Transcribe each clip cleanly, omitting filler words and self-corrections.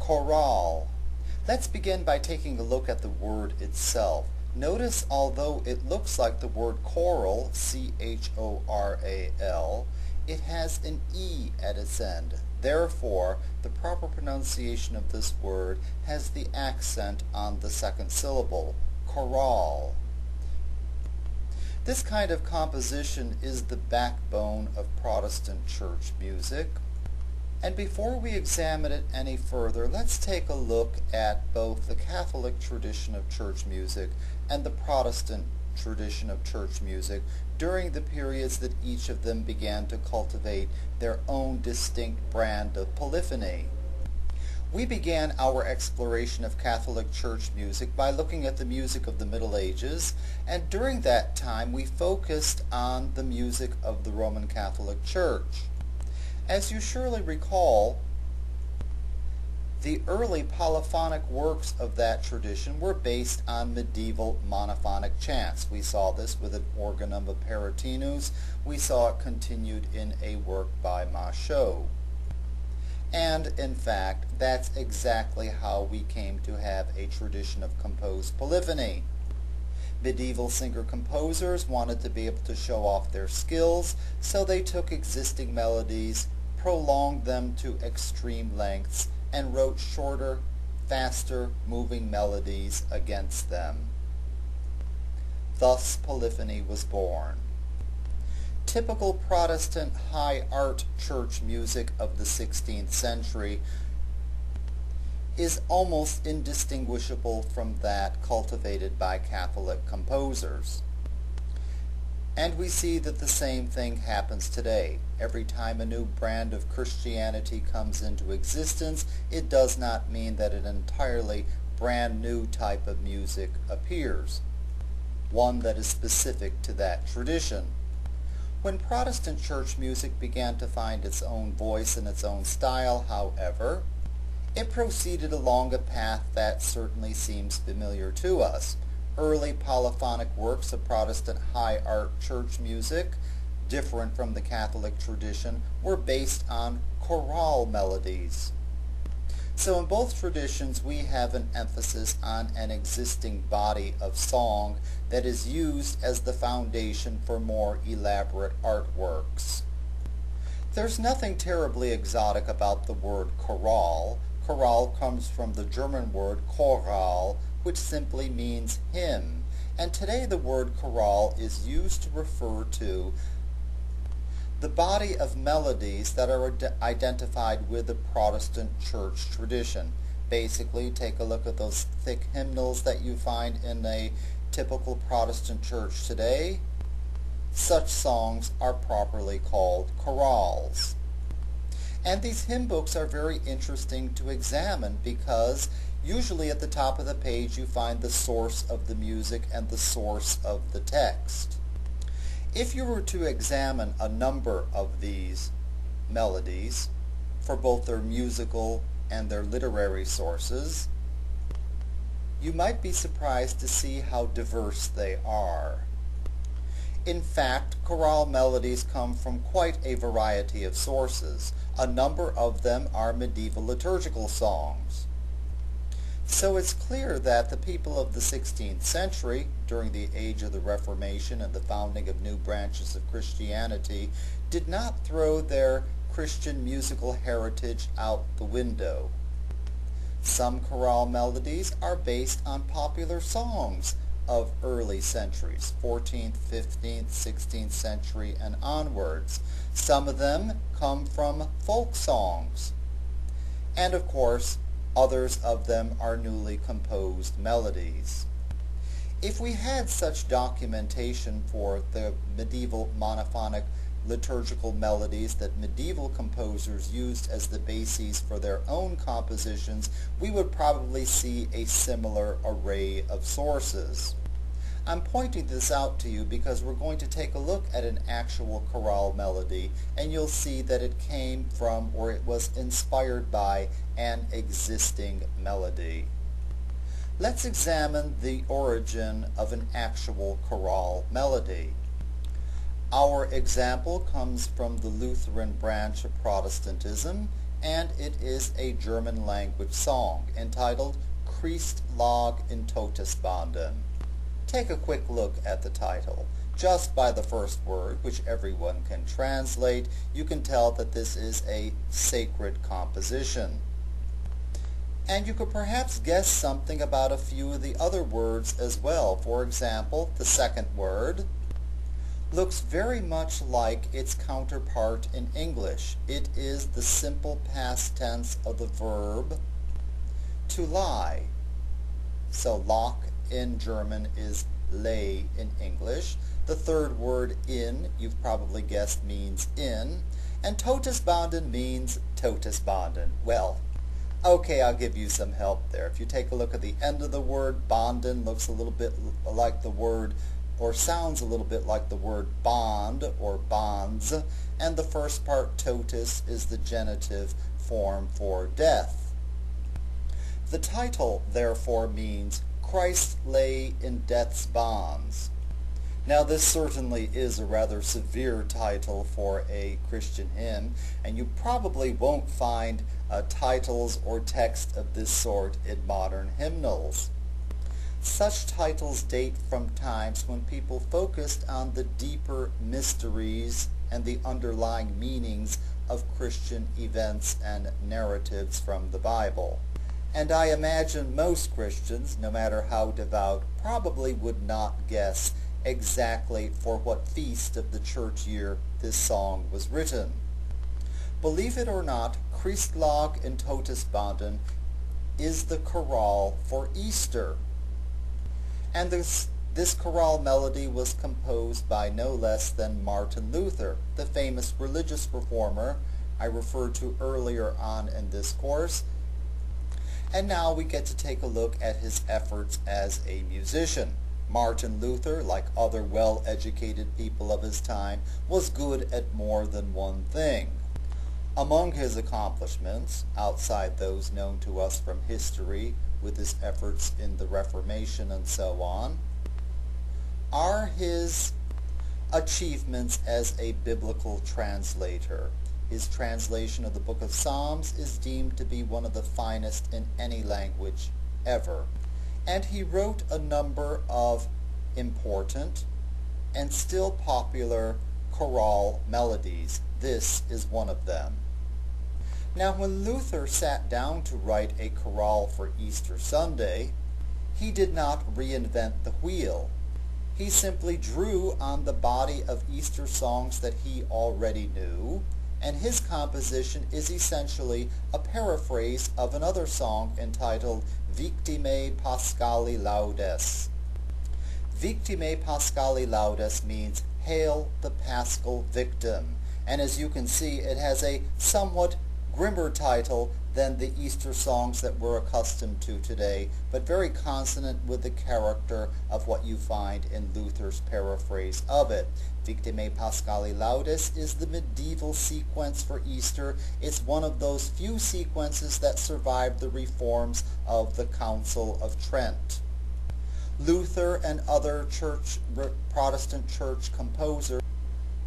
Chorale. Let's begin by taking a look at the word itself. Notice, although it looks like the word choral, C-H-O-R-A-L, it has an E at its end. Therefore, the proper pronunciation of this word has the accent on the second syllable, chorale. This kind of composition is the backbone of Protestant church music. And before we examine it any further, let's take a look at both the Catholic tradition of church music and the Protestant tradition of church music during the periods that each of them began to cultivate their own distinct brand of polyphony. We began our exploration of Catholic church music by looking at the music of the Middle Ages, and during that time we focused on the music of the Roman Catholic Church. As you surely recall, the early polyphonic works of that tradition were based on medieval monophonic chants. We saw this with an Organum of Perotinus. We saw it continued in a work by Machaut. And in fact, that's exactly how we came to have a tradition of composed polyphony. Medieval singer-composers wanted to be able to show off their skills, so they took existing melodies, prolonged them to extreme lengths, and wrote shorter, faster moving melodies against them. Thus polyphony was born. Typical Protestant high art church music of the 16th century is almost indistinguishable from that cultivated by Catholic composers. And we see that the same thing happens today. Every time a new brand of Christianity comes into existence, it does not mean that an entirely brand new type of music appears, one that is specific to that tradition. When Protestant church music began to find its own voice and its own style, however, it proceeded along a path that certainly seems familiar to us. Early polyphonic works of Protestant high art church music, different from the Catholic tradition, were based on chorale melodies. So in both traditions we have an emphasis on an existing body of song that is used as the foundation for more elaborate artworks. There's nothing terribly exotic about the word chorale. Chorale comes from the German word Choral, which simply means hymn, and today the word chorale is used to refer to the body of melodies that are identified with the Protestant church tradition. Basically, take a look at those thick hymnals that you find in a typical Protestant church today. Such songs are properly called chorales. And these hymn books are very interesting to examine because usually at the top of the page you find the source of the music and the source of the text. If you were to examine a number of these melodies for both their musical and their literary sources, you might be surprised to see how diverse they are. In fact, chorale melodies come from quite a variety of sources. A number of them are medieval liturgical songs. So it's clear that the people of the 16th century, during the age of the Reformation and the founding of new branches of Christianity, did not throw their Christian musical heritage out the window. Some chorale melodies are based on popular songs of early centuries, 14th, 15th, 16th century and onwards. Some of them come from folk songs. And of course, others of them are newly composed melodies. If we had such documentation for the medieval monophonic liturgical melodies that medieval composers used as the bases for their own compositions, we would probably see a similar array of sources. I'm pointing this out to you because we're going to take a look at an actual chorale melody, and you'll see that it came from or it was inspired by an existing melody. Let's examine the origin of an actual chorale melody. Our example comes from the Lutheran branch of Protestantism, and it is a German language song entitled Christ lag in Todesbanden. Take a quick look at the title. Just by the first word, which everyone can translate, you can tell that this is a sacred composition. And you could perhaps guess something about a few of the other words as well. For example, the second word looks very much like its counterpart in English. It is the simple past tense of the verb to lie. So lock in German is lay in English. The third word in, you've probably guessed, means in. And Todesbanden means Todesbanden. Well, okay, I'll give you some help there. If you take a look at the end of the word, Banden looks a little bit like the word, or sounds a little bit like the word bond or bonds. And the first part, totus, is the genitive form for death. The title, therefore, means Christ lay in death's bonds. Now, this certainly is a rather severe title for a Christian hymn, and you probably won't find titles or text of this sort in modern hymnals. Such titles date from times when people focused on the deeper mysteries and the underlying meanings of Christian events and narratives from the Bible. And I imagine most Christians, no matter how devout, probably would not guess exactly for what feast of the church year this song was written. Believe it or not, Christ lag in Todesbanden is the chorale for Easter. And this chorale melody was composed by no less than Martin Luther, the famous religious reformer I referred to earlier on in this course. And now we get to take a look at his efforts as a musician. Martin Luther, like other well-educated people of his time, was good at more than one thing. Among his accomplishments, outside those known to us from history with his efforts in the Reformation and so on, are his achievements as a biblical translator. His translation of the Book of Psalms is deemed to be one of the finest in any language ever. And he wrote a number of important and still popular chorale melodies. This is one of them. Now, when Luther sat down to write a chorale for Easter Sunday, he did not reinvent the wheel. He simply drew on the body of Easter songs that he already knew, and his composition is essentially a paraphrase of another song entitled Victimae Paschali Laudes. Victimae Paschali Laudes means Hail the Paschal Victim, and as you can see, it has a somewhat grimmer title than the Easter songs that we're accustomed to today, but very consonant with the character of what you find in Luther's paraphrase of it. Victimae Paschali Laudes is the medieval sequence for Easter. It's one of those few sequences that survived the reforms of the Council of Trent. Luther and other Protestant church composers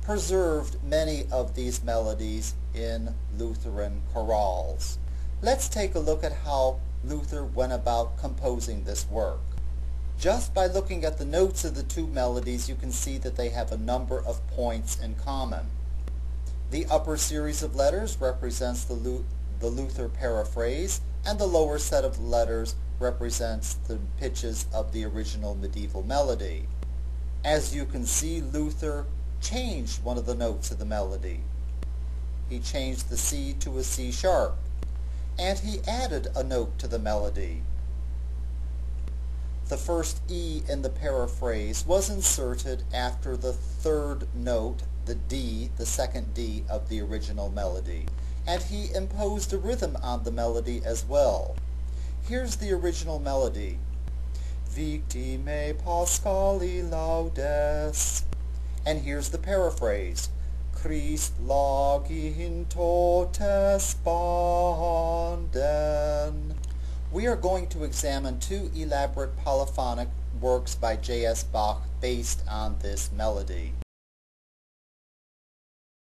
preserved many of these melodies in Lutheran chorales. Let's take a look at how Luther went about composing this work. Just by looking at the notes of the two melodies, you can see that they have a number of points in common. The upper series of letters represents the Luther paraphrase, and the lower set of letters represents the pitches of the original medieval melody. As you can see, Luther changed one of the notes of the melody. He changed the C to a C sharp, and he added a note to the melody. The first E in the paraphrase was inserted after the third note, the D, the second D of the original melody, and he imposed a rhythm on the melody as well. Here's the original melody. Victimae Paschali Laudes. And here's the paraphrase. Christ lag in Todesbanden. We are going to examine two elaborate polyphonic works by J.S. Bach based on this melody.